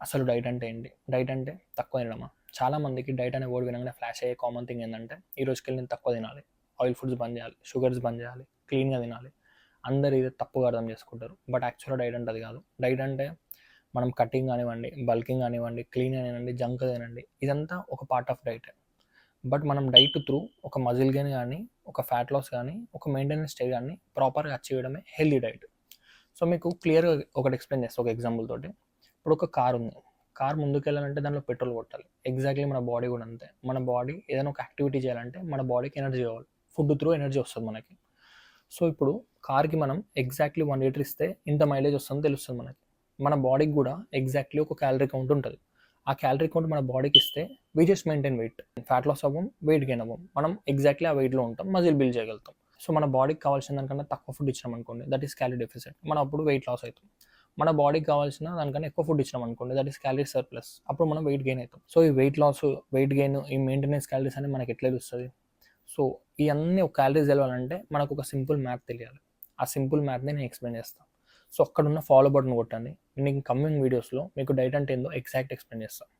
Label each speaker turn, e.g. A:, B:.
A: అసలు డైట్ అంటే ఏంటి? డైట్ అంటే తక్కువ తినడమా? చాలామందికి డైట్ అనే వర్డ్ వినంగానే ఫ్లాష్ అయ్యే కామన్ థింగ్ ఏంటంటే, ఈ రోజుకెళ్ళి నేను తక్కువ తినాలి, ఆయిల్ ఫుడ్స్ బంద్ చేయాలి, షుగర్స్ బంద్ చేయాలి, క్లీన్‌గా తినాలి. అందరూ ఇది తప్పుగా అర్థం చేసుకుంటారు. బట్ యాక్చువల్‌గా డైట్ అంటే అది కాదు. డైట్ అంటే మనం కటింగ్ కానివ్వండి, బల్కింగ్ కానివ్వండి, క్లీన్ కానివ్వండి, జంక్ తినండి, ఇదంతా ఒక పార్ట్ ఆఫ్ డైట్. బట్ మనం డైట్ త్రూ ఒక మజిల్ గెయిన్ కానీ, ఒక ఫ్యాట్ లాస్ కానీ, ఒక మెయింటెనెన్స్ స్టే కానీ ప్రాపర్‌గా అచీవ్ చేయడమే హెల్తీ డైట్. సో మీకు క్లియర్‌గా ఒకటి ఎక్స్‌ప్లెయిన్ చేస్తా ఒక ఎగ్జాంపుల్ తోటి. ఇప్పుడు ఒక కార్ ఉంది. కార్ ముందుకెళ్ళాలంటే దాంట్లో పెట్రోల్ కొట్టాలి. ఎగ్జాక్ట్లీ మన బాడీ కూడా అంతే. మన బాడీ ఏదైనా ఒక యాక్టివిటీ చేయాలంటే మన బాడీకి ఎనర్జీ కావాలి. ఫుడ్ త్రూ ఎనర్జీ వస్తుంది మనకి. సో ఇప్పుడు కార్కి మనం ఎగ్జాక్ట్లీ 1 లీటర్ ఇస్తే ఇంత మైలేజ్ వస్తుందో తెలుస్తుంది మనకి. మన బాడీకి కూడా ఎగ్జాక్ట్లీ ఒక క్యాలరీ కౌంట్ ఉంటుంది. ఆ క్యాలరీ కౌంట్ మన బాడీకి ఇస్తే we just maintain weight. Fat loss అవ్వం, వెయిట్ గెయిన్ అవ్వం. మనం ఎగ్జాక్ట్లీ ఆ వెయిట్లో ఉంటాం, మజిల్ బిల్డ్ చేయగలుగుతాం. సో మన బాడీకి కావాల్సిన దానికన్నా తక్కువ ఫుడ్ ఇచ్చినాం అనుకోండి, దట్ ఈస్ క్యాలరీ డెఫిసిట్. మనం అప్పుడు వెయిట్ లాస్ అవుతాం. మన బాడీకి కావాల్సిన దానికన్నా ఎక్కువ ఫుడ్ ఇచ్చినాం అనుకోండి, దట్ ఈస్ క్యాలరీ సర్ప్లస్. అప్పుడు మనం వెయిట్ గెయిన్ అవుతాం. సో ఈ వెయిట్ లాస్, వెయిట్ గెయిన్, ఈ మెయింటెనెన్స్ క్యాలరీస్ అనేది మనకి ఎట్లా తెలుస్తుంది? సో ఇవన్నీ ఒక క్యాలరీస్ తెలవాలంటే మనకు ఒక సింపుల్ మ్యాథ్ తెలియాలి. ఆ సింపుల్ మ్యాథ్ని నేను ఎక్స్ప్లెయిన్ చేస్తాను. సో అక్కడున్న ఫాలో బటన్ కొట్టండి. నేను కమింగ్ వీడియోస్లో మీకు డైట్ అంటే ఏందో ఎగ్జాక్ట్ ఎక్స్ప్లెయిన్ చేస్తాను.